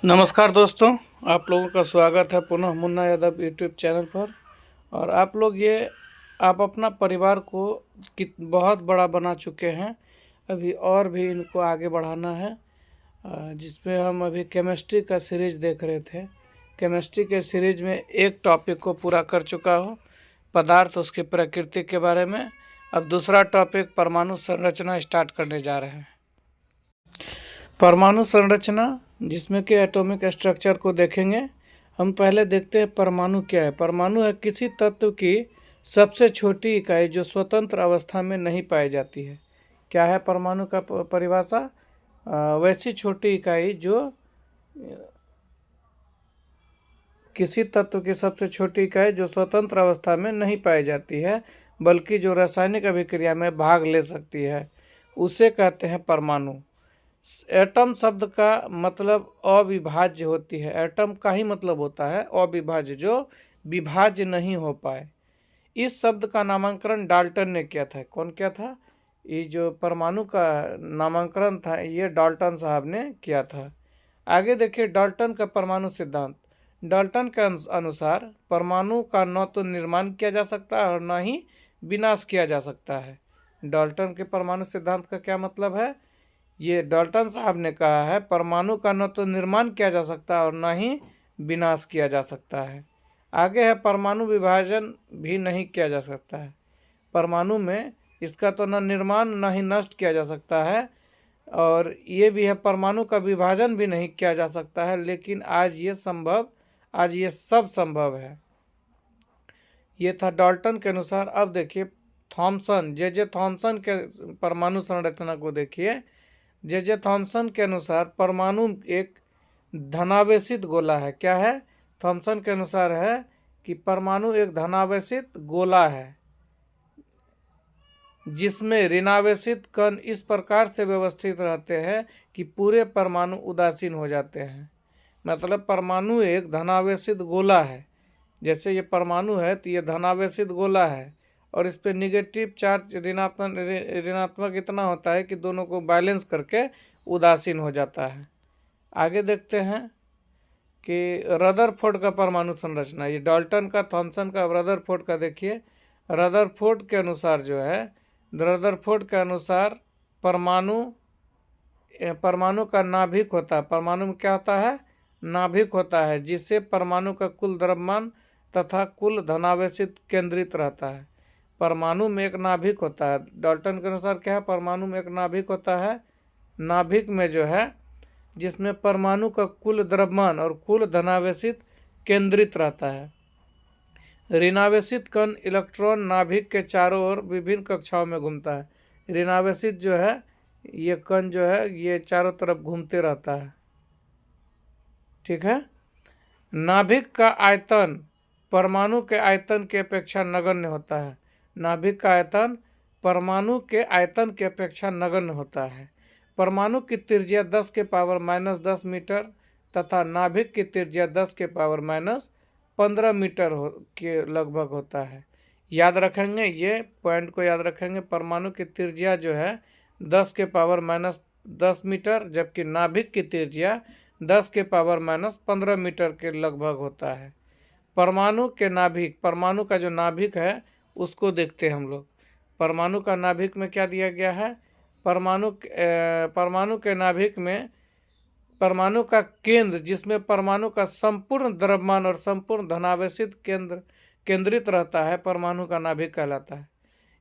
नमस्कार दोस्तों, आप लोगों का स्वागत है पुनः मुन्ना यादव यूट्यूब चैनल पर। और आप अपना परिवार को बहुत बड़ा बना चुके हैं। अभी और भी इनको आगे बढ़ाना है, जिसमें हम अभी केमिस्ट्री का सीरीज देख रहे थे। केमिस्ट्री के सीरीज में एक टॉपिक को पूरा कर चुका हूँ, पदार्थ उसकी प्रकृति के बारे में। अब दूसरा टॉपिक परमाणु संरचना स्टार्ट करने जा रहे हैं। परमाणु संरचना, जिसमें कि एटॉमिक स्ट्रक्चर को देखेंगे। हम पहले देखते हैं परमाणु क्या है। परमाणु है किसी तत्व की सबसे छोटी इकाई जो स्वतंत्र अवस्था में नहीं पाई जाती है। क्या है परमाणु का परिभाषा? वैसी छोटी इकाई जो किसी तत्व की सबसे छोटी इकाई जो स्वतंत्र अवस्था में नहीं पाई जाती है, बल्कि जो रासायनिक अभिक्रिया में भाग ले सकती है, उसे कहते हैं परमाणु। एटम शब्द का मतलब अविभाज्य होती है। एटम का ही मतलब होता है अविभाज्य, जो विभाज्य नहीं हो पाए। इस शब्द का नामकरण डाल्टन ने किया था। कौन किया था? ये जो परमाणु का नामकरण था, ये डाल्टन साहब ने किया था। आगे देखिए डाल्टन का परमाणु सिद्धांत। डाल्टन के अनुसार परमाणु का न तो निर्माण किया जा सकता है और न ही विनाश किया जा सकता है। डाल्टन के परमाणु सिद्धांत का क्या मतलब है? ये डाल्टन साहब ने कहा है परमाणु का न तो निर्माण किया जा सकता है और न ही विनाश किया जा सकता है। आगे है परमाणु विभाजन भी नहीं किया जा सकता है। परमाणु में इसका तो न निर्माण न ही नष्ट किया जा सकता है, और ये भी है परमाणु का विभाजन भी नहीं किया जा सकता है। लेकिन आज ये सब संभव है। ये था डाल्टन के अनुसार। अब देखिए थॉमसन, जे थॉमसन के परमाणु संरचना को देखिए। जे थॉमसन के अनुसार परमाणु एक धनावेशित गोला है। क्या है? थॉमसन के अनुसार है कि परमाणु एक धनावेशित गोला है, जिसमें ऋणावेशित कण इस प्रकार से व्यवस्थित रहते हैं कि पूरे परमाणु उदासीन हो जाते हैं। मतलब परमाणु एक धनावेशित गोला है। जैसे ये परमाणु है तो ये धनावेशित गोला है, और इस पर निगेटिव चार्ज ऋणात्मक इतना होता है कि दोनों को बैलेंस करके उदासीन हो जाता है। आगे देखते हैं कि रदरफोर्ड का परमाणु संरचना। ये डाल्टन का, थॉमसन का, रदरफोर्ड का देखिए। रदरफोर्ड के अनुसार जो है, रदरफोर्ड के अनुसार परमाणु का नाभिक होता है। परमाणु में क्या होता है? नाभिक होता है, जिससे परमाणु का कुल द्रव्यमान तथा कुल धनावेशित केंद्रित रहता है। परमाणु में एक नाभिक होता है। डाल्टन के अनुसार क्या है? परमाणु में एक नाभिक होता है। नाभिक में जो है, जिसमें परमाणु का कुल द्रव्यमान और कुल धनावेशित केंद्रित रहता है। ऋणावेशित कण इलेक्ट्रॉन नाभिक के चारों ओर विभिन्न कक्षाओं में घूमता है। ऋणावेशित जो है, ये कण जो है, ये चारों तरफ घूमते रहता है। ठीक है। नाभिक का आयतन परमाणु के आयतन की अपेक्षा नगण्य होता है। नाभिक का आयतन परमाणु के आयतन की अपेक्षा नगण्य होता है। परमाणु की त्रिज्या 10 के पावर -10 मीटर तथा नाभिक की त्रिज्या 10 के पावर -15 मीटर के लगभग होता है। याद रखेंगे, ये पॉइंट को याद रखेंगे। परमाणु की त्रिज्या जो है 10 के पावर -10 मीटर, जबकि नाभिक की त्रिज्या 10 के पावर -15 मीटर के लगभग होता है। परमाणु का जो नाभिक है उसको देखते हैं हम लोग। परमाणु का नाभिक में क्या दिया गया है? परमाणु के नाभिक में परमाणु का केंद्र, जिसमें परमाणु का संपूर्ण द्रव्यमान और संपूर्ण धनावेशित केंद्रित रहता है, परमाणु का नाभिक कहलाता है।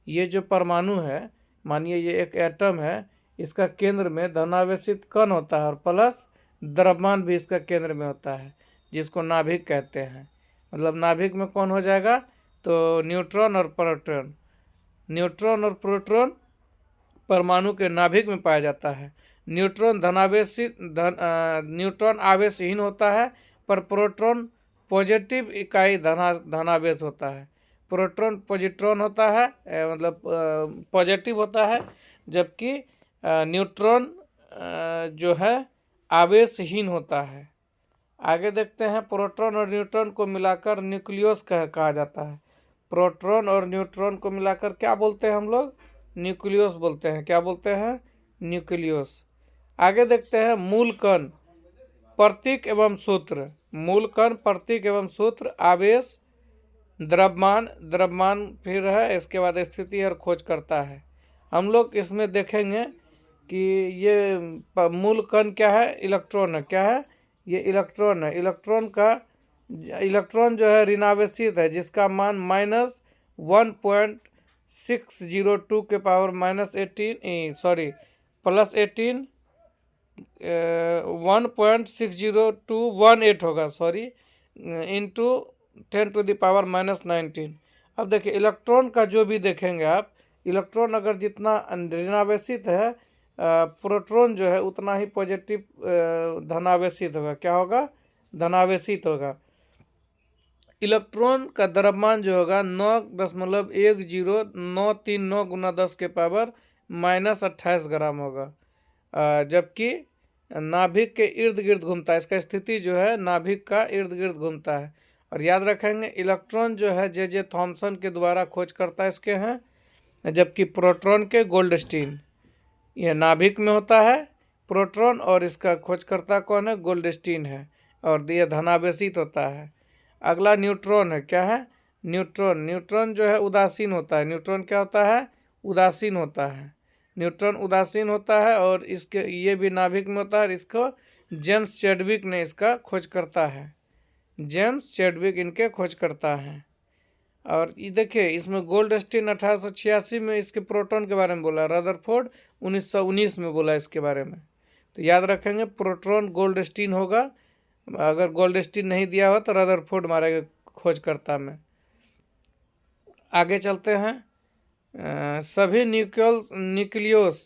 ये जो परमाणु है, मानिए ये एक एटम है, इसका केंद्र में धनावेशित कण होता है और प्लस द्रव्यमान भी इसका केंद्र में होता है, जिसको नाभिक कहते हैं। मतलब नाभिक में कौन हो जाएगा? तो न्यूट्रॉन और प्रोटॉन। न्यूट्रॉन और प्रोटॉन परमाणु के नाभिक में पाया जाता है। न्यूट्रॉन आवेशहीन होता है, पर प्रोटॉन पॉजिटिव इकाई धनावेश होता है। प्रोटॉन पॉजिट्रॉन होता है, मतलब पॉजिटिव होता है, जबकि न्यूट्रॉन जो है आवेशहीन होता है। आगे देखते हैं, प्रोटॉन और न्यूट्रॉन को मिलाकर न्यूक्लियस कहा जाता है। प्रोटॉन और न्यूट्रॉन को मिलाकर क्या बोलते हैं हम लोग? न्यूक्लियस बोलते हैं। क्या बोलते हैं? न्यूक्लियस। आगे देखते हैं मूल कण। प्रतीक एवं सूत्र, मूल कण, प्रतीक एवं सूत्र, आवेश, द्रव्यमान फिर है, इसके बाद स्थिति और खोज करता है। हम लोग इसमें देखेंगे कि ये मूल कण क्या है, इलेक्ट्रॉन है। क्या है ये, इलेक्ट्रॉन है। इलेक्ट्रॉन जो है ऋणावेशित है, जिसका मान -1.602 के पावर +18 1.60218 होगा, इंटू 10⁻⁻19। अब देखिए इलेक्ट्रॉन का जो भी देखेंगे आप, इलेक्ट्रॉन अगर जितना ऋणावेशित है, प्रोटॉन जो है उतना ही पॉजिटिव धनावेशित होगा। क्या होगा, धनावेशित होगा। इलेक्ट्रॉन का द्रव्यमान जो होगा 9.1093 गुना 10 के पावर -28 ग्राम होगा, जबकि नाभिक के इर्द गिर्द घूमता है। इसका स्थिति जो है नाभिक का इर्द गिर्द घूमता है। और याद रखेंगे इलेक्ट्रॉन जो है जे थॉमसन के द्वारा खोज करता है इसके हैं, जबकि प्रोटॉन के गोल्डस्टीन। यह नाभिक में होता है प्रोटॉन, और इसका खोजकर्ता कौन है, गोल्डस्टीन है, और यह धनावेशित होता है। अगला न्यूट्रॉन है। क्या है, न्यूट्रॉन जो है उदासीन होता है। न्यूट्रॉन क्या होता है, उदासीन होता है। न्यूट्रॉन उदासीन होता है, और इसके ये भी नाभिक में होता है। इसको जेम्स चैडविक ने इसका खोज करता है, जेम्स चैडविक इनके खोज करता है। और ये देखिए इसमें गोल्डस्टीन 1886 में इसके प्रोटॉन के बारे में बोला, रदरफोर्ड 1919 में बोला इसके बारे में। तो याद रखेंगे प्रोटॉन गोल्डस्टीन होगा। अगर गोल्डस्टीन नहीं दिया हो तो रदरफोर्ड मारेगा खोजकर्ता में। आगे चलते हैं। सभी न्यूक्लियस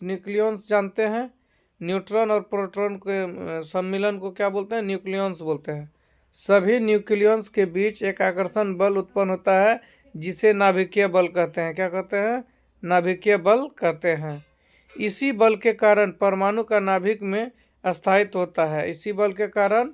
जानते हैं। न्यूट्रॉन और प्रोटॉन के सम्मिलन को क्या बोलते हैं, न्यूक्लियस बोलते हैं। सभी न्यूक्लियस के बीच एक आकर्षण बल उत्पन्न होता है, जिसे नाभिकीय बल कहते हैं। क्या कहते हैं, नाभिकीय बल कहते हैं। इसी बल के कारण परमाणु का नाभिक में स्थायित्व होता है। इसी बल के कारण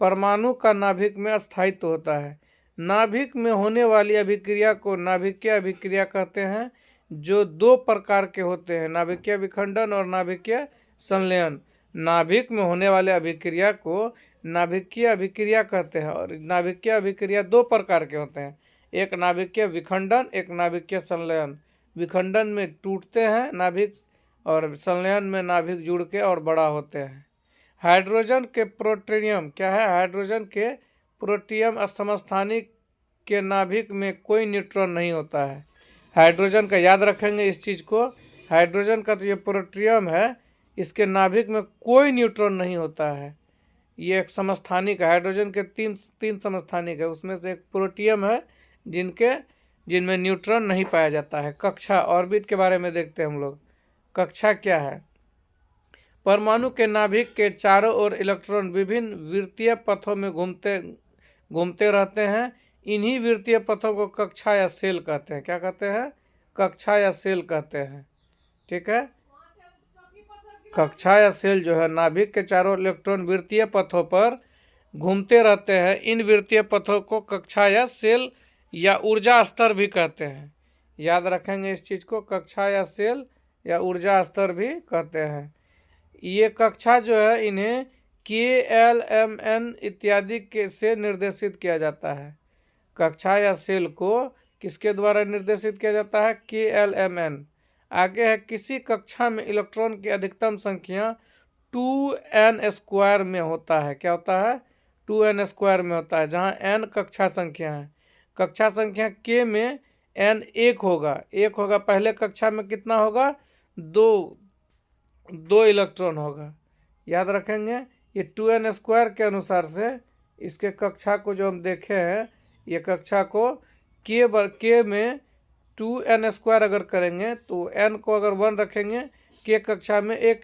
परमाणु का नाभिक में स्थायित्व होता है। नाभिक में होने वाली अभिक्रिया को नाभिकीय अभिक्रिया कहते हैं, जो दो प्रकार के होते हैं, नाभिकीय विखंडन और नाभिकीय संलयन। नाभिक में होने वाले अभिक्रिया को नाभिकीय अभिक्रिया कहते हैं, और नाभिकीय अभिक्रिया दो प्रकार के होते हैं, एक नाभिकीय विखंडन, एक नाभिकीय संलयन। विखंडन में टूटते हैं नाभिक, और संलयन में नाभिक जुड़ के और बड़ा होते हैं। हाइड्रोजन के प्रोटोनियम, क्या है, हाइड्रोजन के प्रोटियम समस्थानिक के नाभिक में कोई न्यूट्रॉन नहीं होता है। हाइड्रोजन का याद रखेंगे इस चीज़ को, हाइड्रोजन का तो ये प्रोटियम है, इसके नाभिक में कोई न्यूट्रॉन नहीं होता है। ये एक समस्थानिक है। हाइड्रोजन के तीन समस्थानिक है, उसमें से एक प्रोटियम है जिनमें न्यूट्रॉन नहीं पाया जाता है। कक्षा, ऑर्बिट के बारे में देखते हैं हम लोग। कक्षा क्या है, परमाणु के नाभिक के चारों ओर इलेक्ट्रॉन विभिन्न वृत्तीय पथों में घूमते रहते हैं। इन्हीं वृत्तीय पथों को कक्षा या सेल कहते हैं। क्या कहते हैं, कक्षा या सेल कहते हैं। ठीक है, कक्षा या सेल जो है, नाभिक के चारों इलेक्ट्रॉन वृत्तीय पथों पर घूमते रहते हैं। इन वृत्तीय पथों को कक्षा या सेल या ऊर्जा स्तर भी कहते हैं। याद रखेंगे इस चीज़ को, कक्षा या सेल या ऊर्जा स्तर भी कहते हैं। ये कक्षा जो है इन्हें KLMN इत्यादि के से निर्देशित किया जाता है। कक्षा या सेल को किसके द्वारा निर्देशित किया जाता है, KLMN। आगे है, किसी कक्षा में इलेक्ट्रॉन की अधिकतम संख्या 2n² में होता है। क्या होता है, 2n² में होता है, जहाँ n कक्षा संख्या है। कक्षा संख्या k में n 1 होगा। पहले कक्षा में कितना होगा, दो इलेक्ट्रॉन होगा। याद रखेंगे, ये 2n² के अनुसार से इसके कक्षा को जो हम देखे हैं, ये कक्षा को k में 2n² अगर करेंगे तो n को अगर 1 रखेंगे, k कक्षा में एक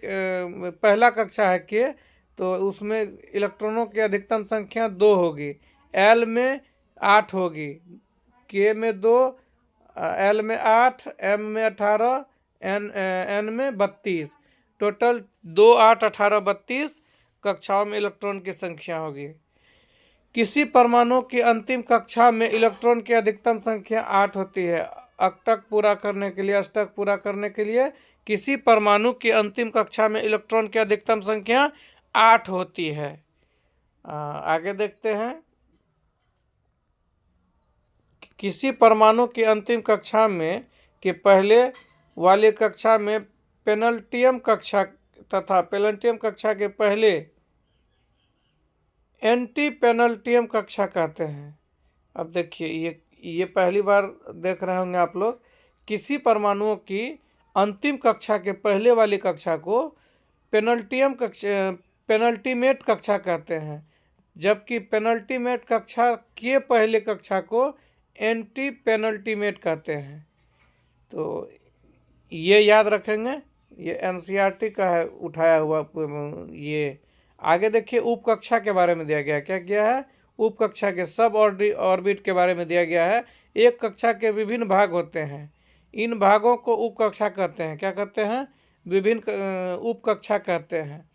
पहला कक्षा है k, तो उसमें इलेक्ट्रॉनों की अधिकतम संख्या 2 होगी। l में 8 होगी, k में 2, l में 8, m में 18, n में 32। टोटल 2, 8, 18, 32 कक्षाओं में इलेक्ट्रॉन की संख्या होगी। किसी परमाणु की अंतिम कक्षा में इलेक्ट्रॉन की अधिकतम संख्या 8 होती है। अष्टक पूरा करने के लिए किसी परमाणु की अंतिम कक्षा में इलेक्ट्रॉन की अधिकतम संख्या 8 होती है। आगे देखते हैं। किसी परमाणु की अंतिम कक्षा में के पहले वाली कक्षा में पेनल्टियम कक्षा तथा पेनल्टियम कक्षा के पहले एंटी पेनल्टियम कक्षा कहते हैं। अब देखिए ये पहली बार देख रहे होंगे आप लोग। किसी परमाणुओं की अंतिम कक्षा के पहले वाली कक्षा को पेनल्टियम कक्षा पेनल्टीमेट कक्षा कहते हैं, जबकि पेनल्टीमेट कक्षा के पहले कक्षा को एंटी पेनल्टीमेट कहते हैं। तो ये याद रखेंगे, ये एनसीईआरटी का है उठाया हुआ। ये आगे देखिए उप कक्षा के बारे में दिया गया है। क्या किया है? उप कक्षा के सब ऑर्बिट के बारे में दिया गया है। एक कक्षा के विभिन्न भाग होते हैं, इन भागों को उप कक्षा कहते हैं। क्या कहते हैं? विभिन्न उप कक्षा कहते हैं।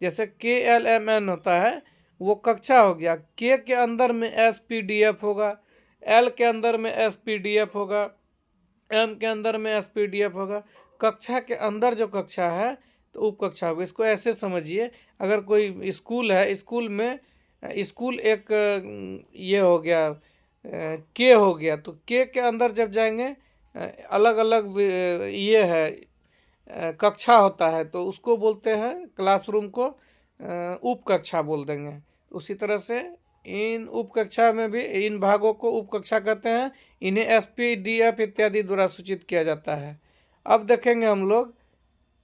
जैसे KLMN होता है, वो कक्षा हो गया। के अंदर में SPDF होगा, L के अंदर में SPDF होगा, M के अंदर में SPDF होगा। कक्षा के अंदर जो कक्षा है तो उप कक्षा होगा। इसको ऐसे समझिए, अगर कोई स्कूल है, स्कूल में स्कूल एक ये हो गया के हो गया, तो के अंदर जब जाएंगे अलग अलग ये है कक्षा होता है, तो उसको बोलते हैं क्लासरूम को उप कक्षा बोल देंगे। उसी तरह से इन उप कक्षा में भी इन भागों को उप कक्षा कहते हैं। इन्हें SPDF इत्यादि द्वारा सूचित किया जाता है। अब देखेंगे हम लोग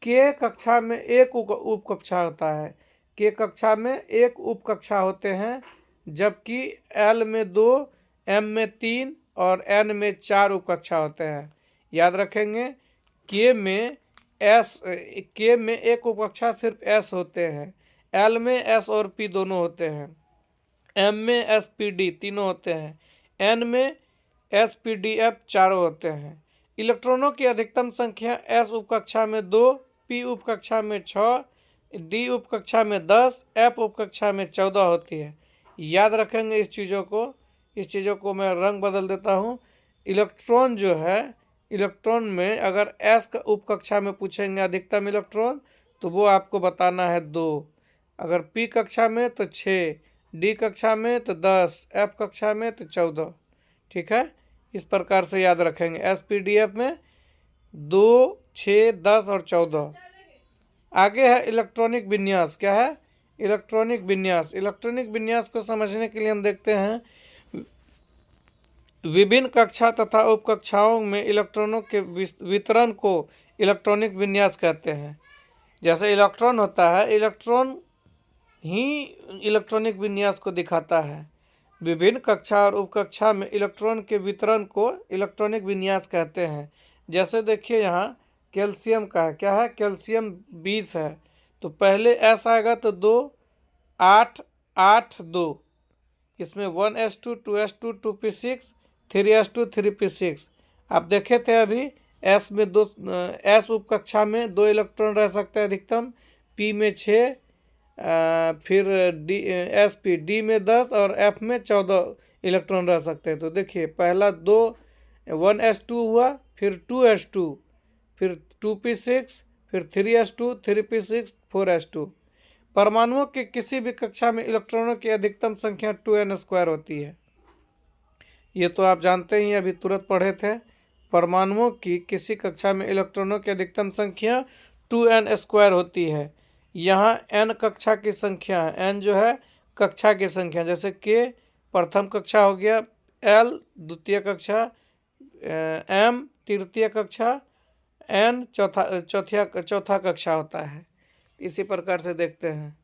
के कक्षा में एक उप कक्षा होता है। के कक्षा में एक उप कक्षा होते हैं, जबकि L में 2, M में 3 और N में 4 उप कक्षा होते हैं। याद रखेंगे के में एक उप कक्षा सिर्फ S होते हैं, L में S और P दोनों होते हैं, M में SPD तीनों होते हैं, N में SPDF चारों होते हैं। इलेक्ट्रॉनों की अधिकतम संख्या S उप कक्षा में 2, P उप कक्षा में 6, D उप कक्षा में 10, F उप कक्षा में 14 होती है। याद रखेंगे इस चीज़ों को मैं रंग बदल देता हूँ। इलेक्ट्रॉन जो है, इलेक्ट्रॉन में अगर S का उप कक्षा में पूछेंगे अधिकतम इलेक्ट्रॉन, तो वो आपको बताना है 2। अगर P कक्षा में तो 6, D कक्षा में तो 10, F कक्षा में तो 14। ठीक है, इस प्रकार से याद रखेंगे। SPDF में 2, 6, 10 और 14। आगे है इलेक्ट्रॉनिक विन्यास। क्या है? इलेक्ट्रॉनिक विन्यास। इलेक्ट्रॉनिक विन्यास को समझने के लिए हम देखते हैं विभिन्न कक्षा तथा उप कक्षाओं में इलेक्ट्रॉनों के वितरण को इलेक्ट्रॉनिक विन्यास कहते हैं। जैसे इलेक्ट्रॉन होता है, इलेक्ट्रॉन ही इलेक्ट्रॉनिक विन्यास को दिखाता है। विभिन्न कक्षा और उपकक्षा में इलेक्ट्रॉन के वितरण को इलेक्ट्रॉनिक विन्यास कहते हैं। जैसे देखिए यहाँ कैल्शियम का है। क्या है? कैल्शियम 20 है, तो पहले S आएगा तो 2, 8, 8, 2। इसमें 1s2, 2s2, 2p6, 3s2, 3p6। आप देखे थे अभी S में S उप कक्षा में 2 इलेक्ट्रॉन रह सकते हैं अधिकतम, P में 6, फिर D में 10 और F में 14 इलेक्ट्रॉन रह सकते हैं। तो देखिए पहला 1s2 हुआ, फिर 2s2, फिर 2p6, फिर 3s2, 3p6, 4s2। परमाणुओं के किसी भी कक्षा में इलेक्ट्रॉनों की अधिकतम संख्या 2n² होती है। ये तो आप जानते ही, अभी तुरंत पढ़े थे। परमाणुओं की किसी कक्षा में इलेक्ट्रॉनों की अधिकतम संख्या 2n² होती है। यहाँ n कक्षा की संख्या है। n जो है कक्षा की संख्या, जैसे k प्रथम कक्षा हो गया, L द्वितीय कक्षा, M तृतीय कक्षा, N चौथा कक्षा होता है। इसी प्रकार से देखते हैं।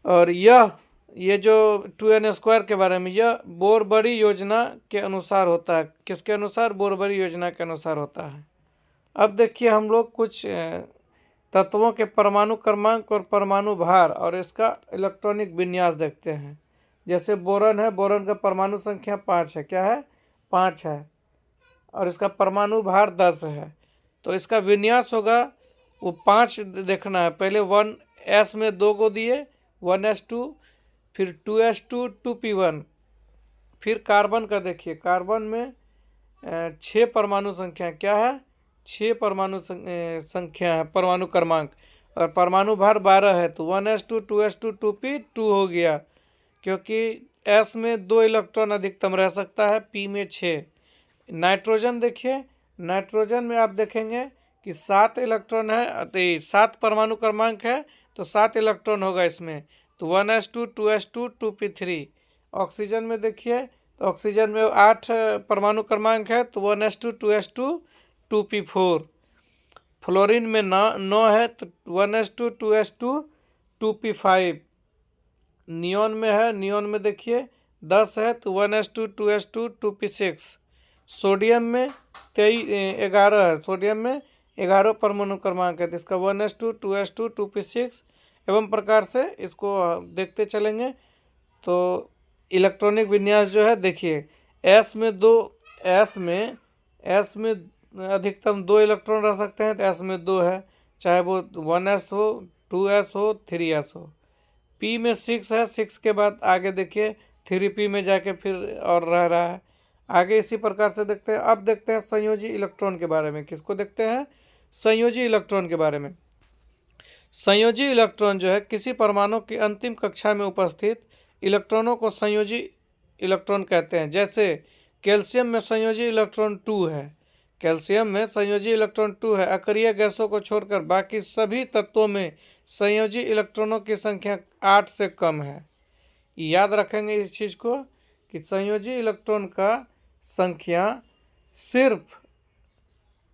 और ये जो 2n² के बारे में, यह बोरबरी योजना के अनुसार होता है। किसके अनुसार? बोरबरी योजना के अनुसार होता है। अब देखिए हम लोग कुछ तत्वों के परमाणु क्रमांक और परमाणु भार और इसका इलेक्ट्रॉनिक विन्यास देखते हैं। जैसे बोरन है, बोरन का परमाणु संख्या 5 है। क्या है? 5 है, और इसका परमाणु भार 10 है। तो इसका विन्यास होगा वो 5 देखना है। पहले 1s में 2 को दिए, 1s2, फिर 2s2, 2p1। फिर कार्बन का देखिए, कार्बन में 6 परमाणु संख्या। क्या है? 6 परमाणु संख्या है, परमाणु क्रमांक। और परमाणु भार 12 है, तो 1s2 2s2 2p 2 हो गया, क्योंकि s में 2 इलेक्ट्रॉन अधिकतम रह सकता है, p में 6। नाइट्रोजन देखिए, नाइट्रोजन में आप देखेंगे कि 7 इलेक्ट्रॉन है, तो 7 परमाणु क्रमांक है, तो 7 इलेक्ट्रॉन होगा इसमें, तो 1s2 2s2 2p3। ऑक्सीजन में देखिए, तो ऑक्सीजन में 8 परमाणु क्रमांक है, तो 1s2 2s2 2p4। फ्लोरीन में 9 है, तो 1s2 2s2 2p5। नियोन में है, नियोन में देखिए 10 है, तो 1s2 2s2 2p6। सोडियम में 11 है, सोडियम में 11 परमाणु क्रमांक है, तो इसका 1s2 2s2 2p6। एवं प्रकार से इसको देखते चलेंगे। तो इलेक्ट्रॉनिक विन्यास जो है देखिए, एस में अधिकतम 2 इलेक्ट्रॉन रह सकते हैं, तो एस में 2 है, चाहे वो 1s हो, 2s हो, 3s हो। पी में 6 है, 6 के बाद आगे देखिए 3p में जाके फिर और रह रहा है आगे। इसी प्रकार से देखते हैं। अब देखते हैं संयोजी इलेक्ट्रॉन के बारे में। किसको देखते हैं? संयोजी इलेक्ट्रॉन के बारे में। संयोजी इलेक्ट्रॉन जो है किसी परमाणु की अंतिम कक्षा में उपस्थित इलेक्ट्रॉनों को संयोजी इलेक्ट्रॉन कहते हैं। जैसे कैल्शियम में संयोजी इलेक्ट्रॉन 2 है, कैल्शियम में संयोजी इलेक्ट्रॉन 2 है। अक्रिय गैसों को छोड़कर बाकी सभी तत्वों में संयोजी इलेक्ट्रॉनों की संख्या 8 से कम है। याद रखेंगे इस चीज़ को कि संयोजी इलेक्ट्रॉन का संख्या सिर्फ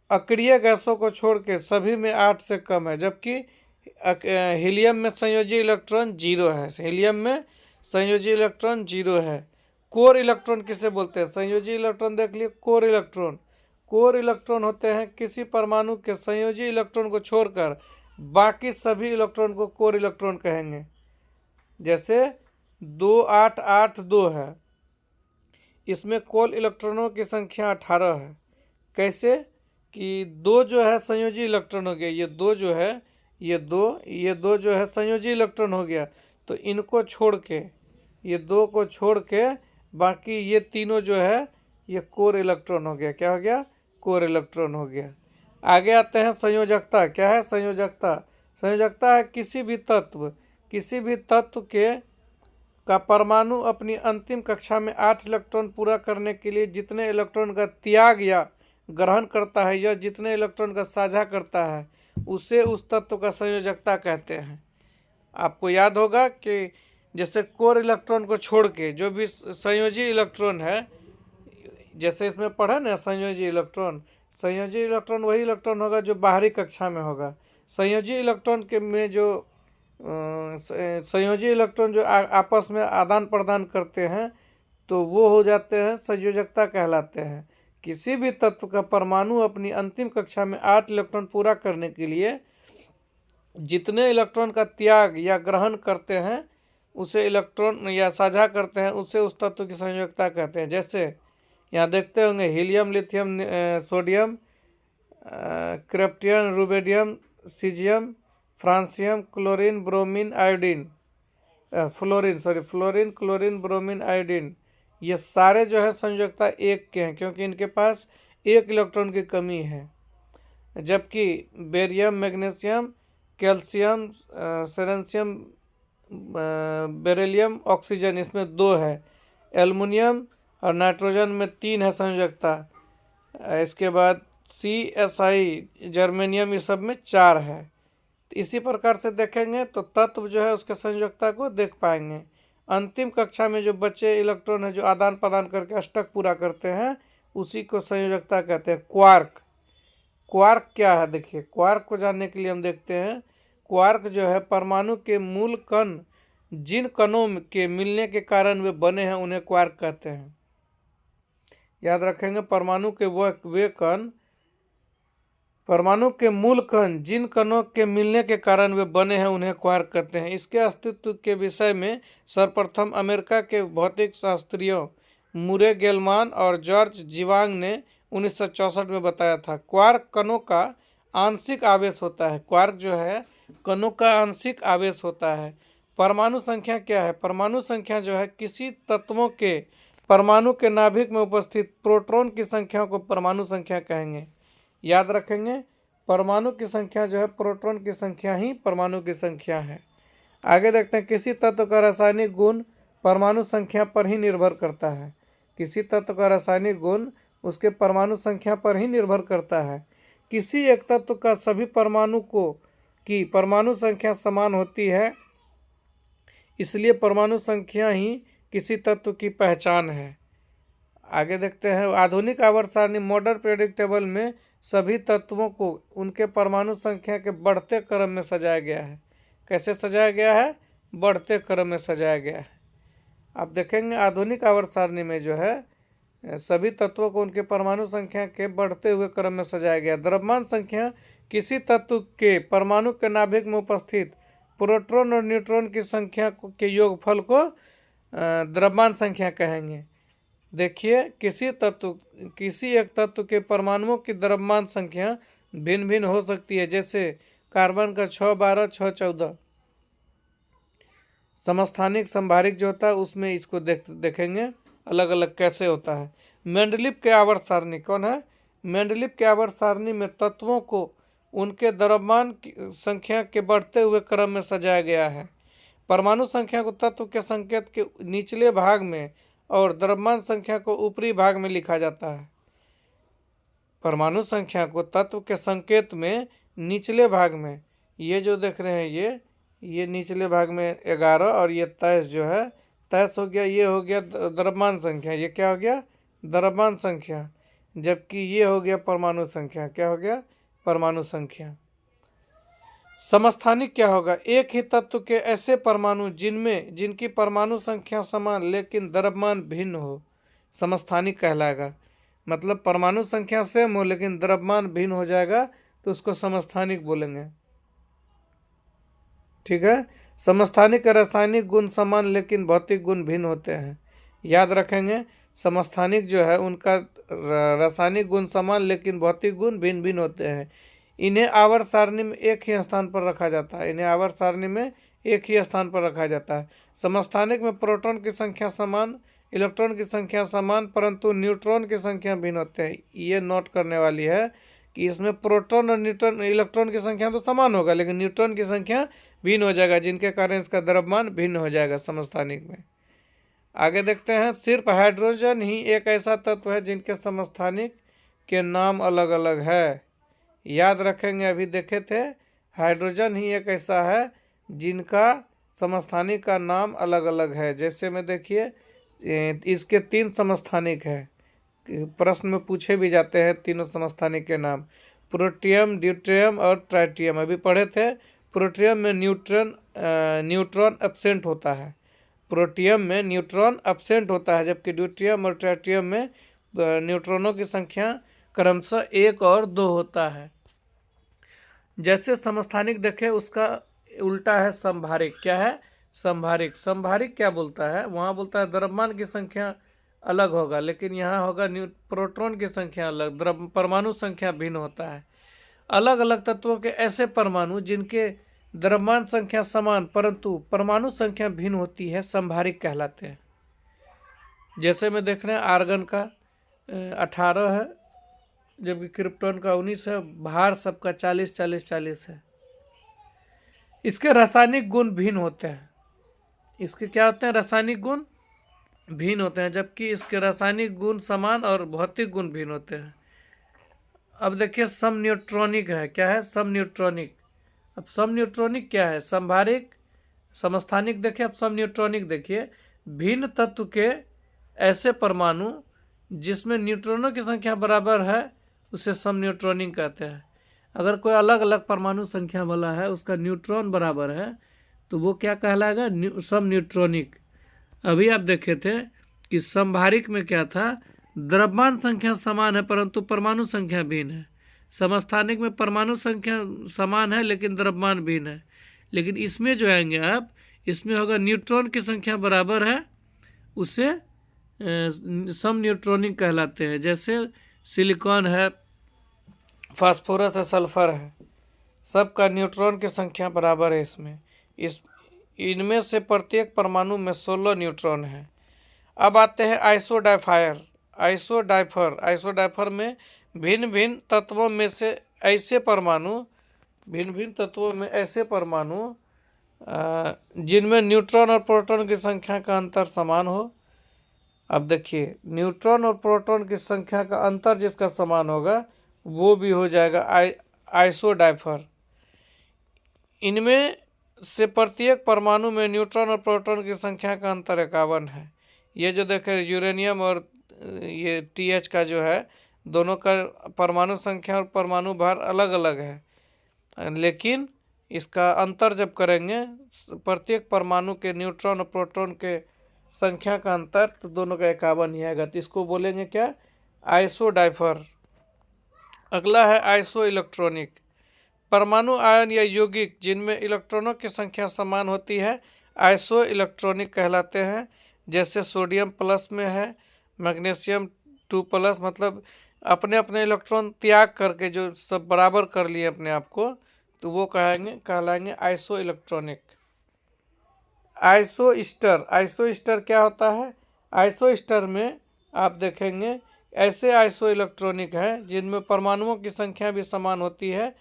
अक्रिय गैसों को छोड़ के सभी में 8 से कम है, जबकि हीलियम में संयोजी इलेक्ट्रॉन 0 है। हीलियम में संयोजी इलेक्ट्रॉन 0 है। कोर इलेक्ट्रॉन किसे बोलते हैं? संयोजी इलेक्ट्रॉन देख लिए, कोर इलेक्ट्रॉन। कोर इलेक्ट्रॉन होते हैं किसी परमाणु के संयोजी इलेक्ट्रॉन को छोड़कर बाकी सभी इलेक्ट्रॉन को कोर इलेक्ट्रॉन कहेंगे। जैसे 2 8 8 2 है, इसमें कोर इलेक्ट्रॉनों की संख्या 18 है। कैसे कि 2 जो है संयोजी इलेक्ट्रॉन हो गया, ये 2 जो है, ये दो जो है संयोजी इलेक्ट्रॉन हो गया, तो इनको छोड़ के, ये 2 को छोड़ के बाकी ये तीनों जो है ये कोर इलेक्ट्रॉन हो गया। क्या हो गया? कोर इलेक्ट्रॉन हो गया। आगे आते हैं संयोजकता। क्या है संयोजकता? संयोजकता है किसी भी तत्व के का परमाणु अपनी अंतिम कक्षा में 8 इलेक्ट्रॉन पूरा करने के लिए जितने इलेक्ट्रॉन का त्याग या ग्रहण करता है या जितने इलेक्ट्रॉन का साझा करता है, उसे उस तत्व का संयोजकता कहते हैं। आपको याद होगा कि जैसे कोर इलेक्ट्रॉन को छोड़ के जो भी संयोजी इलेक्ट्रॉन है, जैसे इसमें पढ़ा ना संयोजी इलेक्ट्रॉन वही इलेक्ट्रॉन होगा जो बाहरी कक्षा में होगा। संयोजी इलेक्ट्रॉन के में जो संयोजी इलेक्ट्रॉन जो आपस में आदान प्रदान करते हैं, तो वो हो जाते हैं संयोजकता कहलाते हैं। किसी भी तत्व का परमाणु अपनी अंतिम कक्षा में 8 इलेक्ट्रॉन पूरा करने के लिए जितने इलेक्ट्रॉन का त्याग या ग्रहण करते हैं, उसे इलेक्ट्रॉन या साझा करते हैं, उसे उस तत्व की संयोजकता कहते हैं। जैसे यहाँ देखते होंगे हीलियम, लिथियम, सोडियम, क्रिप्टियम, rubidium, caesium, francium, chlorine, bromine, iodine, fluorine, chlorine, bromine, iodine, ये सारे जो है संयोजकता 1 के हैं, क्योंकि इनके पास 1 इलेक्ट्रॉन की कमी है। जबकि barium, magnesium, calcium, selenium, beryllium, oxygen, इसमें 2 है। एल्युमिनियम और नाइट्रोजन में 3 है संयोजकता। इसके बाद CSI, जर्मेनियम, इस सब में 4 है। तो इसी प्रकार से देखेंगे तो तत्व जो है उसके संयोजकता को देख पाएंगे। अंतिम कक्षा में जो बचे इलेक्ट्रॉन है जो आदान प्रदान करके अष्टक पूरा करते हैं, उसी को संयोजकता कहते हैं। क्वार्क क्या है? देखिए, क्वार्क को जानने के लिए हम देखते हैं। क्वार्क जो है परमाणु के मूल कण जिन कणों के मिलने के कारण वे बने हैं, उन्हें क्वार्क कहते हैं। याद रखेंगे, परमाणु के मूल कण जिन कणों के मिलने के कारण वे बने हैं, उन्हें क्वार्क कहते हैं। इसके अस्तित्व के विषय में सर्वप्रथम अमेरिका के भौतिक शास्त्रियों मुरे गेलमान और जॉर्ज जीवांग ने 1964 में बताया था। क्वार्क कणों का आंशिक आवेश होता है। क्वार्क जो है कणों का आंशिक आवेश होता है। परमाणु संख्या क्या है? परमाणु संख्या जो है किसी तत्वों के परमाणु के नाभिक में उपस्थित प्रोटॉन की संख्या को परमाणु संख्या कहेंगे। याद रखेंगे, परमाणु की संख्या जो है प्रोटॉन की संख्या ही परमाणु की संख्या है। आगे देखते हैं, किसी तत्व का रासायनिक गुण परमाणु संख्या पर ही निर्भर करता है। किसी तत्व का रासायनिक गुण उसके परमाणु संख्या पर ही निर्भर करता है। किसी एक तत्व का सभी परमाणु की परमाणु संख्या समान होती है, इसलिए परमाणु संख्या ही किसी तत्व की पहचान है। आगे देखते हैं, आधुनिक आवर्त सारणी मॉडर्न पीरियोडिक टेबल में सभी तत्वों को उनके परमाणु संख्या के बढ़ते क्रम में सजाया गया है। कैसे सजाया गया है? बढ़ते क्रम में सजाया गया है। आप देखेंगे आधुनिक आवर्त सारणी में जो है सभी तत्वों को उनके परमाणु संख्या के बढ़ते हुए क्रम में सजाया गया। द्रव्यमान संख्या किसी तत्व के परमाणु के नाभिक में उपस्थित प्रोटॉन और न्यूट्रॉन की संख्या के योगफल को द्रव्यमान संख्या कहेंगे। देखिए, किसी एक तत्व के परमाणुओं की द्रव्यमान संख्या भिन्न भिन्न हो सकती है। जैसे कार्बन का 6, 12, 6, 14। समस्थानिक संभारिक जो होता है उसमें इसको देखेंगे अलग अलग कैसे होता है। मेंडलीव के आवर्त सारणी कौन है? मेंडलीव के आवर्त सारणी में तत्वों को उनके द्रव्यमान संख्या के बढ़ते हुए क्रम में सजाया गया है। परमाणु संख्या को तत्व के संकेत के निचले भाग में और द्रव्यमान संख्या को ऊपरी भाग में लिखा जाता है। परमाणु संख्या को तत्व के संकेत में निचले भाग में, ये जो देख रहे हैं ये निचले भाग में 11 और ये 23 जो है 23 हो गया, ये हो गया द्रव्यमान संख्या। ये क्या हो गया? द्रव्यमान संख्या। जबकि ये हो गया परमाणु संख्या। क्या हो गया? परमाणु संख्या। समस्थानिक क्या होगा? एक ही तत्व के ऐसे परमाणु जिनकी परमाणु संख्या समान लेकिन द्रव्यमान भिन्न हो, समस्थानिक कहलाएगा। मतलब परमाणु संख्या सेम हो लेकिन द्रव्यमान भिन्न हो जाएगा तो उसको समस्थानिक बोलेंगे। ठीक है। समस्थानिक के रासायनिक गुण समान लेकिन भौतिक गुण भिन्न होते हैं। याद रखेंगे, समस्थानिक जो है उनका रासायनिक गुण समान लेकिन भौतिक गुण भिन्न भिन्न होते हैं। इन्हें आवर्त सारणी में एक ही स्थान पर रखा जाता है। इन्हें आवर्त सारणी में एक ही स्थान पर रखा जाता है। समस्थानिक में प्रोटॉन की संख्या समान, इलेक्ट्रॉन की संख्या समान, परंतु न्यूट्रॉन की संख्या भिन्न होते हैं। ये नोट करने वाली है कि इसमें प्रोटॉन और इलेक्ट्रॉन की संख्या तो समान होगा लेकिन न्यूट्रॉन की संख्या भिन्न हो जाएगा, जिनके कारण इसका द्रव्यमान भिन्न हो जाएगा समस्थानिक में। आगे देखते हैं, सिर्फ हाइड्रोजन ही एक ऐसा तत्व है जिनके समस्थानिक के नाम अलग अलग है। याद रखेंगे, अभी देखे थे, हाइड्रोजन ही एक ऐसा है जिनका समस्थानिक का नाम अलग अलग है। जैसे में देखिए इसके 3 समस्थानिक है। प्रश्न में पूछे भी जाते हैं तीनों समस्थानिक के नाम, प्रोटियम, ड्यूटेरियम और ट्राइटियम। अभी पढ़े थे, प्रोटियम में न्यूट्रॉन एब्सेंट होता है। प्रोटियम में न्यूट्रॉन एब्सेंट होता है, जबकि ड्यूटेरियम और ट्राइटियम में न्यूट्रॉनों की संख्या क्रमशः 1 और 2 होता है। जैसे समस्थानिक देखे उसका उल्टा है संभारिक। क्या है? संभारिक। संभारिक क्या बोलता है? वहाँ बोलता है द्रव्यमान की संख्या अलग होगा, लेकिन यहाँ होगा प्रोटॉन की संख्या अलग, परमाणु संख्या भिन्न होता है। अलग अलग तत्वों के ऐसे परमाणु जिनके द्रव्यमान संख्या समान परंतु परमाणु संख्या भिन्न होती है संभारिक कहलाते हैं। जैसे में देख रहे हैं आर्गन का 18 है, जबकि क्रिप्टॉन का 19 है। भार सबका 40-40-40 है। इसके रासायनिक गुण भिन्न होते हैं। इसके क्या होते हैं? रासायनिक गुण भिन्न होते हैं, जबकि इसके रासायनिक गुण समान और भौतिक गुण भिन्न होते हैं। अब देखिए सम न्यूट्रॉनिक है। क्या है? सम न्यूट्रॉनिक। अब सम न्यूट्रॉनिक क्या है? संभारिक, समस्थानिक देखिए। अब सम न्यूट्रॉनिक देखिए, भिन्न तत्व के ऐसे परमाणु जिसमें न्यूट्रॉनों की संख्या बराबर है उसे सम न्यूट्रॉनिक कहते हैं। अगर कोई अलग अलग परमाणु संख्या वाला है, उसका न्यूट्रॉन बराबर है, तो वो क्या कहलाएगा? सम न्यूट्रॉनिक। अभी आप देखे थे कि संभारिक में क्या था? द्रव्यमान संख्या समान है परंतु परमाणु संख्या भिन्न है। समस्थानिक में परमाणु संख्या समान है लेकिन द्रव्यमान भिन्न है। लेकिन इसमें जो आएंगे आप, इसमें होगा न्यूट्रॉन की संख्या बराबर है, उसे सम न्यूट्रॉनिक कहलाते हैं। जैसे सिलिकॉन है, फास्फोरस है, सल्फर है, सबका न्यूट्रॉन की संख्या बराबर है। इनमें से प्रत्येक परमाणु में 16 न्यूट्रॉन है। अब आते हैं आइसोडाइफर। आइसोडाइफर में भिन्न भिन्न तत्वों में से ऐसे परमाणु, भिन्न भिन्न तत्वों में ऐसे परमाणु जिनमें न्यूट्रॉन और प्रोटॉन की संख्या का अंतर समान हो। अब देखिए, न्यूट्रॉन और प्रोटॉन की संख्या का अंतर जिसका समान होगा वो भी हो जाएगा आइसोडाइफर। इनमें से प्रत्येक परमाणु में न्यूट्रॉन और प्रोटॉन की संख्या का अंतर 51 है। ये जो देखें यूरेनियम और ये TH का जो है, दोनों का परमाणु संख्या और परमाणु भार अलग अलग है, लेकिन इसका अंतर जब करेंगे प्रत्येक परमाणु के न्यूट्रॉन और प्रोटॉन के संख्या का अंतर, तो दोनों का 51 ही आएगा। तो इसको बोलेंगे क्या? आइसोडाइफर। अगला है आइसो इलेक्ट्रॉनिक। परमाणु आयन या यौगिक जिनमें इलेक्ट्रॉनों की संख्या समान होती है आइसो इलेक्ट्रॉनिक कहलाते हैं। जैसे सोडियम प्लस में है, मैग्नीशियम 2+, मतलब अपने अपने इलेक्ट्रॉन त्याग करके जो सब बराबर कर लिए अपने आप को, तो वो कहलाएंगे आइसो इलेक्ट्रॉनिक। आइसोस्टर। आइसोस्टर क्या होता है? आइसोस्टर में आप देखेंगे ऐसे आइसो इलेक्ट्रॉनिक हैं जिनमें परमाणुओं की संख्या भी समान होती है,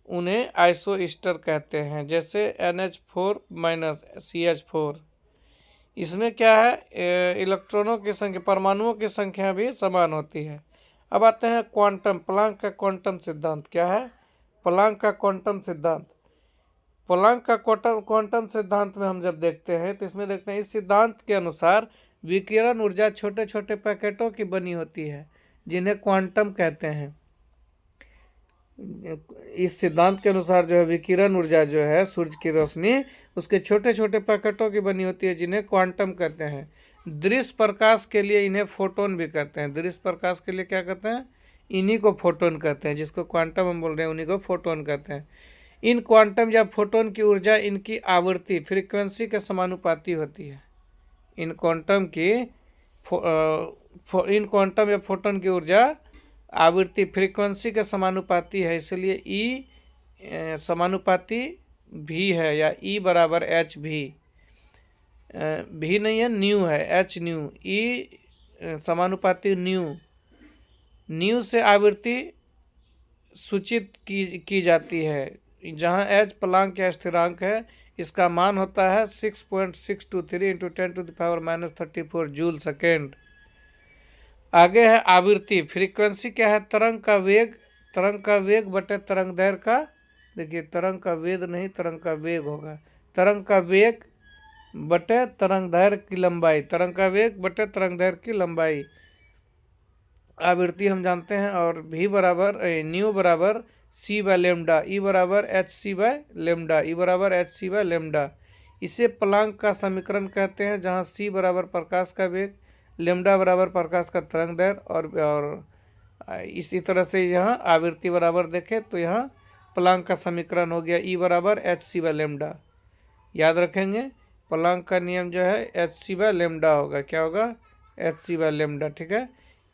उन्हें आइसोस्टर कहते हैं। जैसे NH4- CH4। इसमें क्या है? इलेक्ट्रॉनों की संख्या, परमाणुओं की संख्या भी समान होती है। अब आते हैं क्वांटम, प्लांक का क्वांटम सिद्धांत। क्या है? प्लांक का क्वांटम सिद्धांत। प्लांक का क्वांटम सिद्धांत में हम जब देखते हैं तो इसमें देखते हैं इस सिद्धांत के अनुसार विकिरण ऊर्जा छोटे छोटे पैकेटों की बनी होती है जिन्हें क्वांटम कहते हैं। इस सिद्धांत के अनुसार जो है विकिरण ऊर्जा जो है सूर्य की रोशनी, उसके छोटे छोटे पैकेटों की बनी होती है जिन्हें क्वांटम कहते हैं। दृश्य प्रकाश के लिए इन्हें फोटोन भी कहते हैं। दृश्य प्रकाश के लिए क्या कहते हैं? इन्हीं को फोटोन कहते हैं। जिसको क्वांटम हम बोल रहे हैं उन्हीं को फोटोन कहते हैं। इन क्वांटम या फोटोन की ऊर्जा इनकी आवृत्ति, फ्रीक्वेंसी के समानुपाती होती है। इन क्वांटम या फोटोन की ऊर्जा आवृत्ति, फ्रीक्वेंसी के समानुपाती है, इसलिए E समानुपाती V है, या E बराबर H V। V नहीं है, न्यू है, H न्यू। E समानुपाती न्यू से आवृत्ति सूचित की जाती है, जहाँ H प्लांक या स्थिरांक है। इसका मान होता है 6.623 × 10⁻⁻34 जूल सेकेंड। आगे है आवृत्ति। फ्रीक्वेंसी क्या है? तरंग का वेग बटे तरंग दैर्घ्य का, देखिए तरंग का वेग नहीं, तरंग का वेग होगा। तरंग का वेग बटे तरंग दैर्घ्य की लंबाई, तरंग का वेग बटे तरंग दैर्घ्य की लंबाई आवृत्ति हम जानते हैं। और V बराबर न्यू बराबर C/λ, E बराबर hc/λ, E बराबर hc/λ। इसे प्लांक का समीकरण कहते हैं, जहाँ C बराबर प्रकाश का वेग, लैम्डा बराबर प्रकाश का तरंग दैर्घ्य, और इसी तरह से यहाँ आवृत्ति बराबर देखें तो यहाँ प्लांक का समीकरण हो गया E बराबर hc/λ। याद रखेंगे प्लांक का नियम जो है hc/λ होगा। क्या होगा? hc/λ। ठीक है,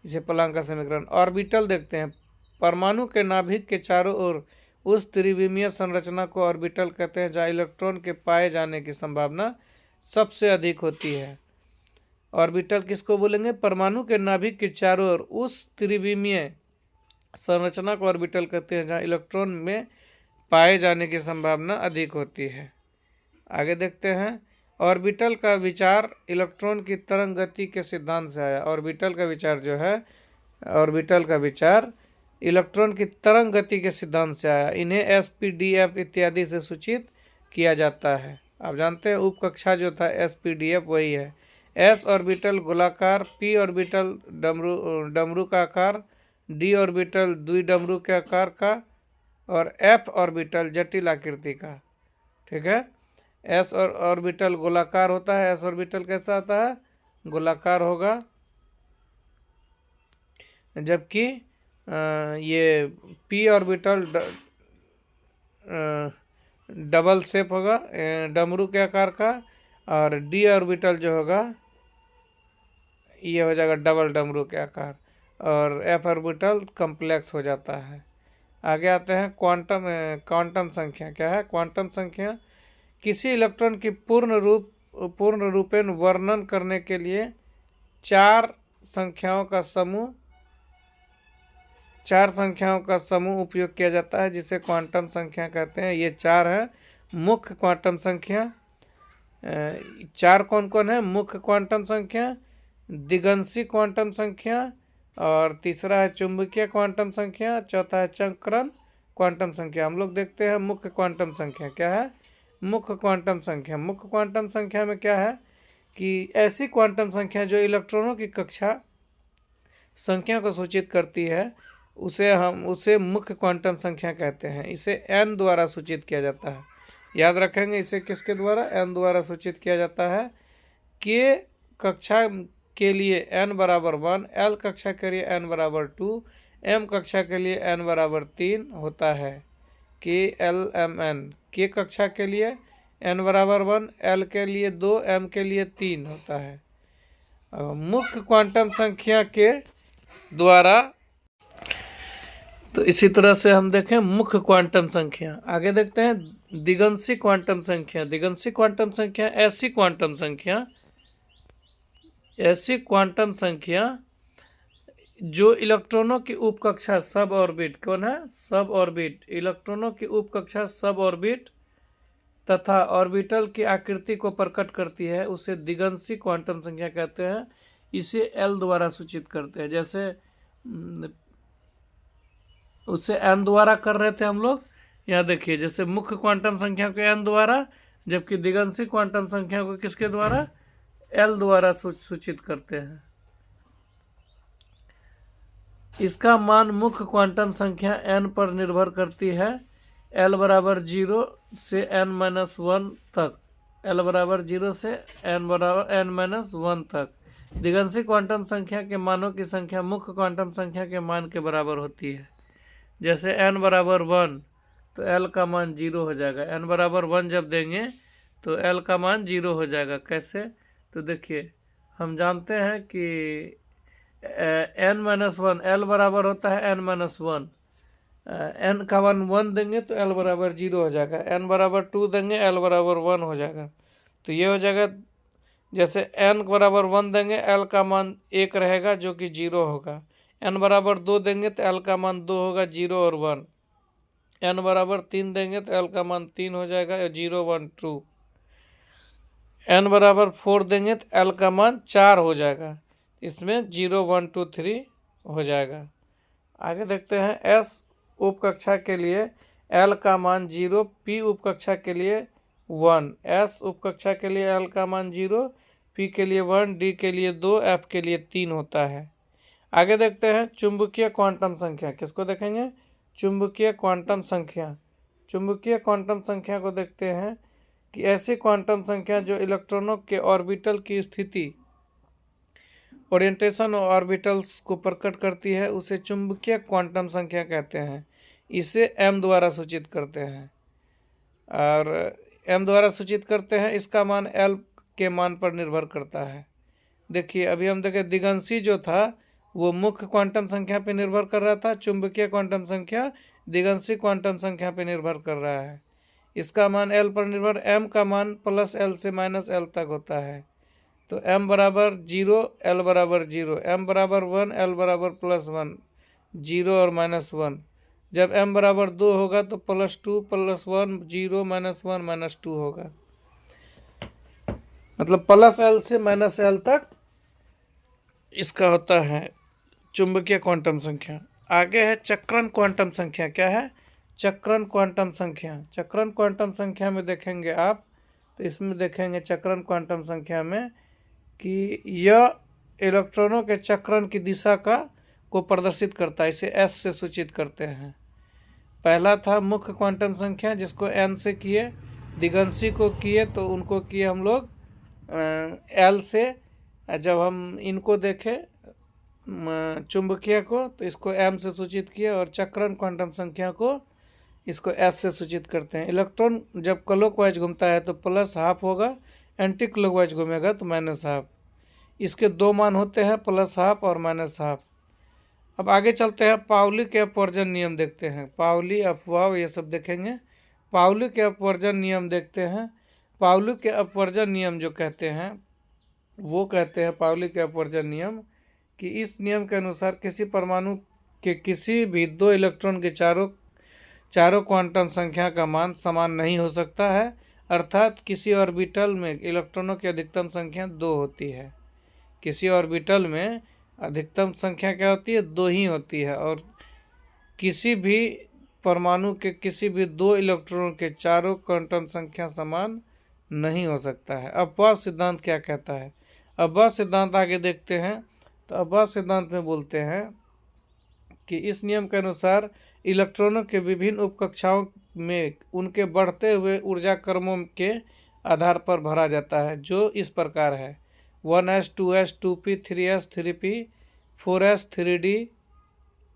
इसे प्लांक का समीकरण। ऑर्बिटल देखते हैं। परमाणु के नाभिक के चारों ओर उस त्रिविमीय संरचना को ऑर्बिटल कहते हैं जहाँ इलेक्ट्रॉन के पाए जाने की संभावना सबसे अधिक होती है। ऑर्बिटल किसको बोलेंगे? परमाणु के नाभिक के चारों ओर उस त्रिविमीय संरचना को ऑर्बिटल कहते हैं जहाँ इलेक्ट्रॉन में पाए जाने की संभावना अधिक होती है। आगे देखते हैं। ऑर्बिटल का विचार इलेक्ट्रॉन की तरंग गति के सिद्धांत से आया। ऑर्बिटल का विचार जो है, ऑर्बिटल का विचार इलेक्ट्रॉन की तरंग गति के सिद्धांत से आया। इन्हें SPDF इत्यादि से सूचित किया जाता है। आप जानते हैं उपकक्षा जो था SPDF वही है। S ऑर्बिटल गोलाकार, P ऑर्बिटल डमरू का आकार, D ऑर्बिटल द्विडमरू के आकार का, और F ऑर्बिटल जटिल आकृति का। ठीक है, S ऑर्बिटल गोलाकार होता है। S ऑर्बिटल कैसा होता है? गोलाकार होगा। जबकि ये P ऑर्बिटल डबल शेप होगा, डमरू के आकार का, और D ऑर्बिटल जो होगा ये हो जाएगा डबल डमरू के आकार, और F ऑर्बिटल कम्प्लेक्स हो जाता है। आगे आते हैं क्वांटम संख्या। क्या है क्वांटम संख्या? किसी इलेक्ट्रॉन की पूर्ण रूपेण वर्णन करने के लिए 4 संख्याओं का समूह चार संख्याओं का समूह उपयोग किया जाता है जिसे क्वांटम संख्या कहते हैं। ये चार है मुख्य क्वांटम संख्या। चार कौन कौन है? मुख्य क्वांटम संख्या, दिगंशी क्वांटम संख्या, और तीसरा है चुंबकीय क्वांटम संख्या, चौथा है चक्रण क्वांटम संख्या। हम लोग देखते हैं मुख्य क्वांटम संख्या क्या है। मुख्य क्वांटम संख्या, मुख्य क्वांटम संख्या में क्या है कि ऐसी क्वांटम संख्या जो इलेक्ट्रॉनों की कक्षा संख्या को सूचित करती है उसे मुख्य क्वांटम संख्या कहते हैं। इसे n द्वारा सूचित किया जाता है। याद रखेंगे इसे किसके द्वारा? n द्वारा सूचित किया जाता है। k कक्षा के लिए n बराबर 1, l कक्षा के लिए n बराबर 2, m कक्षा के लिए n बराबर 3 होता है। k l m n, k कक्षा के लिए n बराबर 1, l के लिए 2, m के लिए 3 होता है। मुख्य क्वांटम संख्या के द्वारा, तो इसी तरह से हम देखें मुख्य क्वांटम संख्या। आगे देखते हैं दिगंशी क्वांटम संख्या। दिगंशी क्वांटम संख्या ऐसी क्वांटम संख्या जो इलेक्ट्रॉनों की उपकक्षा सब ऑर्बिट, कौन है? सब ऑर्बिट, इलेक्ट्रॉनों की उपकक्षा सब ऑर्बिट तथा ऑर्बिटल की आकृति को प्रकट करती है, उसे दिगंशी क्वांटम संख्या कहते हैं। इसे L द्वारा सूचित करते हैं। जैसे उसे n द्वारा कर रहे थे हम लोग, यहाँ देखिए जैसे मुख्य क्वांटम संख्या को n द्वारा, जबकि दिगंशी क्वांटम संख्या को किसके द्वारा? L द्वारा सूचित करते हैं। इसका मान मुख्य क्वांटम संख्या n पर निर्भर करती है। L बराबर 0 से n-1 तक, L बराबर 0 से n-1 तक। दिगंशी क्वांटम संख्या के मानों की संख्या मुख्य क्वांटम संख्या के मान के बराबर होती है। जैसे n बराबर 1 तो L का मान 0 हो जाएगा। n बराबर 1 जब देंगे तो L का मान 0 हो जाएगा। कैसे? तो देखिए हम जानते हैं कि n-1, L बराबर होता है n-1, n का मान 1 देंगे तो L बराबर 0 हो जाएगा। n बराबर 2 देंगे L बराबर 1 हो जाएगा। तो ये हो जाएगा, जैसे n बराबर 1 देंगे L का मान 1 रहेगा जो कि 0 होगा। n बराबर 2 देंगे तो L का मान 2 होगा, 0 और 1। n बराबर 3 देंगे तो L का मान 3 हो जाएगा, 0 1 2। n बराबर 4 देंगे तो L का मान 4 हो जाएगा। इसमें 0 1 2 3 हो जाएगा। आगे देखते हैं S उप कक्षा के लिए L का मान 0, P उप कक्षा के लिए 1। S उप कक्षा के लिए L का मान 0, P के लिए 1, D के लिए 2, F के लिए 3 होता है। आगे देखते हैं चुंबकीय क्वांटम संख्या। किसको देखेंगे? चुंबकीय क्वांटम संख्या। चुंबकीय क्वांटम संख्या को देखते हैं कि ऐसी क्वांटम संख्या जो इलेक्ट्रॉनों के ऑर्बिटल की स्थिति, ओरिएंटेशन और ऑर्बिटल्स को प्रकट करती है, उसे चुंबकीय क्वांटम संख्या कहते हैं। इसे m द्वारा सूचित करते हैं और m द्वारा सूचित करते हैं। इसका मान L के मान पर निर्भर करता है। देखिए अभी हम देखें दिगंशी जो था वो मुख्य क्वांटम संख्या पर निर्भर कर रहा था, चुंबकीय क्वांटम संख्या दिगंशी क्वांटम संख्या पर निर्भर कर रहा है। इसका मान L पर निर्भर, m का मान +L से -L तक होता है। तो m बराबर 0, L बराबर 0, m बराबर 1, L बराबर +1, 0 और -1। जब m बराबर 2 होगा तो +2 +1, 0 -1 -2 होगा। मतलब +L से -L तक इसका होता है चुंबकीय क्वांटम संख्या। आगे है चक्रण क्वांटम संख्या। क्या है? चक्रण क्वांटम संख्या। चक्रण क्वांटम संख्या में देखेंगे आप, तो इसमें देखेंगे चक्रण क्वांटम संख्या में कि यह इलेक्ट्रॉनों के चक्रण की दिशा को प्रदर्शित करता है। इसे S से सूचित करते हैं। पहला था मुख्य क्वांटम संख्या जिसको n से किए, दिगंशी को किए तो उनको किए हम लोग L से। जब हम इनको देखे चुंबकीय को तो इसको m से सूचित किए, और चक्रण क्वांटम संख्या को इसको S से सूचित करते हैं। इलेक्ट्रॉन जब क्लॉकवाइज घूमता है तो +½ होगा, एंटी क्लॉकवाइज घूमेगा तो -½ इसके दो मान होते हैं, +½ और -½ अब आगे चलते हैं, पाउली के अपवर्जन नियम देखते हैं। पाउली, अफवाह, ये सब देखेंगे। पाउली के अपवर्जन नियम देखते हैं। पाउली के अपवर्जन नियम जो कहते हैं वो कहते हैं पाउली के अपवर्जन नियम कि इस नियम के अनुसार किसी परमाणु के किसी भी दो इलेक्ट्रॉन के चारों क्वांटम संख्या का मान समान नहीं हो सकता है, अर्थात किसी ऑर्बिटल में इलेक्ट्रॉनों की अधिकतम संख्या 2 होती है। किसी ऑर्बिटल में अधिकतम संख्या क्या होती है? 2 ही होती है। और किसी भी परमाणु के किसी भी दो इलेक्ट्रॉनों के चारों क्वांटम संख्या समान नहीं हो सकता है। अब वह सिद्धांत क्या कहता है? अब वह सिद्धांत आगे देखते हैं। तो अब वह सिद्धांत में बोलते हैं कि इस नियम के अनुसार इलेक्ट्रॉनों के विभिन्न उपकक्षाओं में उनके बढ़ते हुए ऊर्जा क्रमों के आधार पर भरा जाता है, जो इस प्रकार है: 1s 2s 2p 3s 3p 4s 3d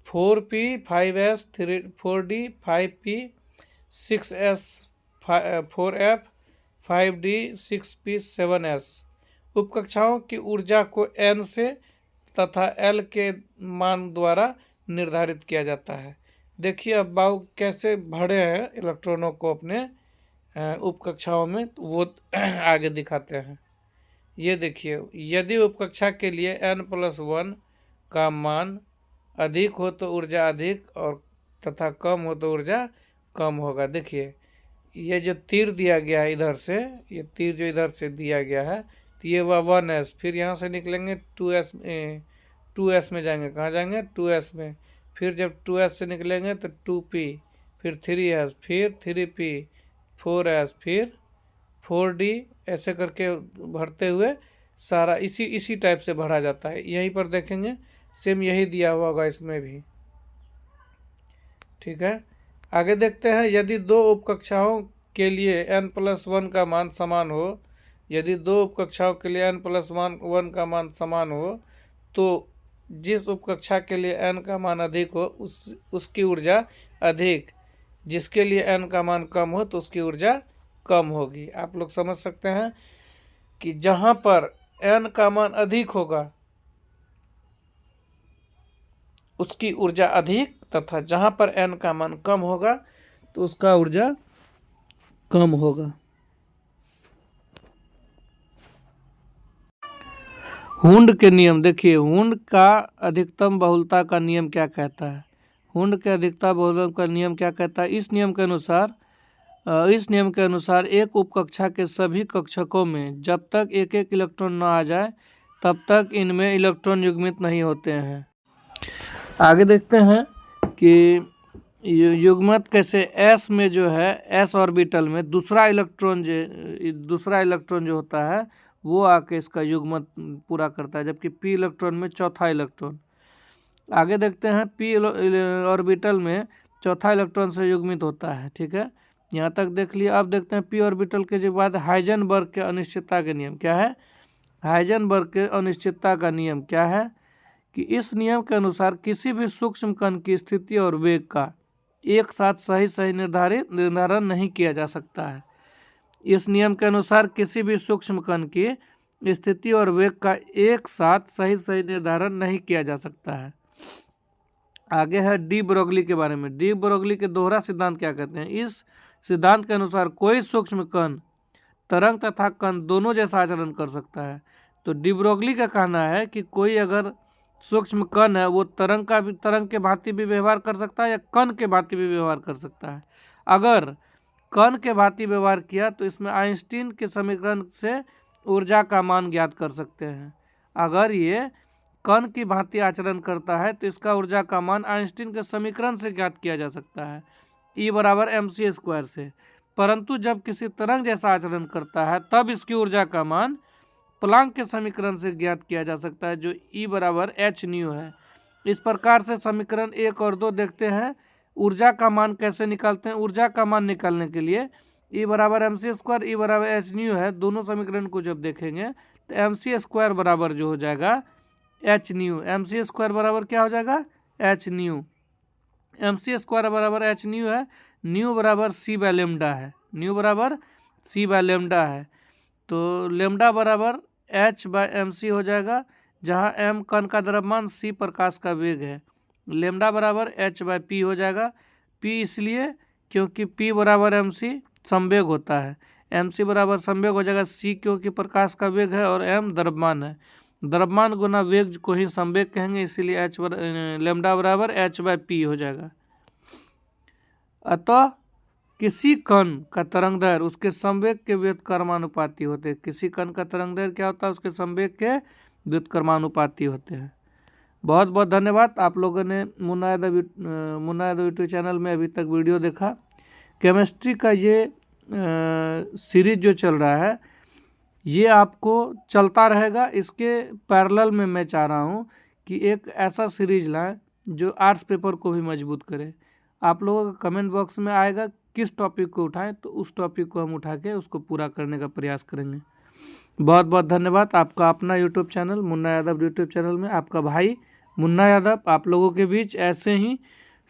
4p 5s 4d 5p 6s 4f 5d 6p 7s। उपकक्षाओं की ऊर्जा को n से तथा l के मान द्वारा निर्धारित किया जाता है। देखिए अब बाबू कैसे भरे हैं इलेक्ट्रॉनों को अपने उपकक्षाओं में, तो वो आगे दिखाते हैं। ये देखिए, यदि उपकक्षा के लिए n+1 का मान अधिक हो तो ऊर्जा अधिक और तथा कम हो तो ऊर्जा कम होगा। देखिए ये जो तीर दिया गया है इधर से, ये तीर जो इधर से दिया गया है, तो ये वह 1s, फिर यहाँ से निकलेंगे 2s में जाएंगे। कहाँ जाएंगे? 2s में। फिर जब 2s से निकलेंगे तो 2p, फिर 3s, फिर 3p, 4s, फिर 4d, ऐसे करके भरते हुए सारा इसी टाइप से भरा जाता है। यहीं पर देखेंगे सेम यही दिया हुआ होगा इसमें भी। ठीक है, आगे देखते हैं। यदि दो उपकक्षाओं के लिए n+1 का मान समान हो, यदि दो उपकक्षाओं के लिए n+1 का मान समान हो, तो जिस उपकक्षा के लिए n का मान अधिक हो उसकी ऊर्जा अधिक, जिसके लिए n का मान कम हो तो उसकी ऊर्जा कम होगी। आप लोग समझ सकते हैं कि जहाँ पर n का मान अधिक होगा उसकी ऊर्जा अधिक, तथा जहाँ पर n का मान कम होगा तो उसका ऊर्जा कम होगा। हुंड के नियम देखिए, हुंड का अधिकतम बहुलता का नियम क्या कहता है? हुंड के अधिकतम बहुलता का नियम क्या कहता है? इस नियम के अनुसार एक उपकक्षा के सभी कक्षकों में जब तक एक एक इलेक्ट्रॉन न आ जाए तब तक इनमें इलेक्ट्रॉन युग्मित नहीं होते हैं। आगे देखते हैं कि युग्मत कैसे। s में जो है, s ऑर्बिटल में दूसरा इलेक्ट्रॉन जो होता है वो आके इसका युग्मत पूरा करता है, जबकि p इलेक्ट्रॉन में चौथा इलेक्ट्रॉन। आगे देखते हैं, p ऑर्बिटल में चौथा इलेक्ट्रॉन से युग्मित होता है। ठीक है, यहाँ तक देख लिया। अब देखते हैं p ऑर्बिटल के जो बाद हाइजेनबर्ग के अनिश्चितता के नियम क्या है? हाइजेनबर्ग के अनिश्चितता का नियम क्या है कि इस नियम के अनुसार किसी भी सूक्ष्म कण की स्थिति और वेग का एक साथ सही निर्धारण नहीं किया जा सकता है। इस नियम के अनुसार किसी भी सूक्ष्म कण की स्थिति और वेग का एक साथ सही निर्धारण नहीं किया जा सकता है। आगे है डी ब्रोगली के बारे में। डी ब्रोगली के दोहरा सिद्धांत क्या कहते हैं? इस सिद्धांत के अनुसार कोई सूक्ष्म कण तरंग तथा कण दोनों जैसा आचरण कर सकता है। तो डी ब्रोगली का कहना है कि कोई अगर सूक्ष्म कण है वो तरंग के भांति भी व्यवहार कर सकता है या कण के भांति भी व्यवहार कर सकता है। अगर कण के भांति व्यवहार किया तो इसमें आइंस्टीन के समीकरण से ऊर्जा का मान ज्ञात कर सकते हैं। अगर ये कण की भांति आचरण करता है तो इसका ऊर्जा का मान आइंस्टीन के समीकरण से ज्ञात किया जा सकता है, E = mc² से। परंतु जब किसी तरंग जैसा आचरण करता है तब इसकी ऊर्जा का मान प्लांक के समीकरण से ज्ञात किया जा सकता है, जो E = hν है। इस प्रकार से समीकरण 1 और 2 देखते हैं। ऊर्जा का मान कैसे निकालते हैं? ऊर्जा का मान निकालने के लिए E = mc², E = hν है। दोनों समीकरण को जब देखेंगे तो mc² बराबर जो हो जाएगा hν। mc² बराबर क्या हो जाएगा? hν। mc² बराबर hν है। ν बराबर c/λ है। ν बराबर c/λ है। तो लैम्डा बराबर h/mc हो जाएगा, जहाँ m कण का द्रव्यमान, c प्रकाश का वेग है। लैम्डा बराबर h/p हो जाएगा। p इसलिए क्योंकि p = mc संवेग होता है। mc बराबर संवेग हो जाएगा, c क्योंकि प्रकाश का वेग है और m द्रव्यमान है। द्रव्यमान गुना वेग को ही संवेग कहेंगे, इसीलिए लैम्डा बराबर h/p हो जाएगा। अतः किसी कण का तरंग दैर्घ्य उसके संवेग के व्युत्क्रमानुपाती होते हैं। किसी कण का तरंग दैर्घ्य क्या होता है? उसके संवेग के व्युत्क्रमानुपाती होते हैं। बहुत बहुत धन्यवाद। आप लोगों ने मुन्ना यादव यूट्यूब चैनल में अभी तक वीडियो देखा। केमिस्ट्री का ये सीरीज जो चल रहा है ये आपको चलता रहेगा। इसके पैरेलल में मैं चाह रहा हूँ कि एक ऐसा सीरीज लाएं जो आर्ट्स पेपर को भी मजबूत करे। आप लोगों का कमेंट बॉक्स में आएगा किस टॉपिक को उठाएं, तो उस टॉपिक को हम उठा के उसको पूरा करने का प्रयास करेंगे। बहुत बहुत धन्यवाद। आपका अपना YouTube channel Munna Yadav YouTube channel में आपका भाई मुन्ना यादव आप लोगों के बीच ऐसे ही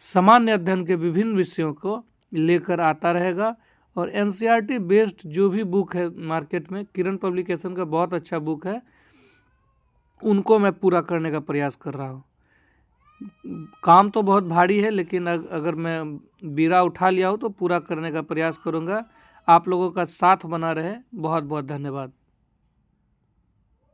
सामान्य अध्ययन के विभिन्न विषयों को लेकर आता रहेगा। और एनसीईआरटी बेस्ड जो भी बुक है मार्केट में, किरण पब्लिकेशन का बहुत अच्छा बुक है, उनको मैं पूरा करने का प्रयास कर रहा हूँ। काम तो बहुत भारी है, लेकिन अगर मैं बीड़ा उठा लिया हूँ तो पूरा करने का प्रयास करूँगा। आप लोगों का साथ बना रहे। बहुत बहुत धन्यवाद।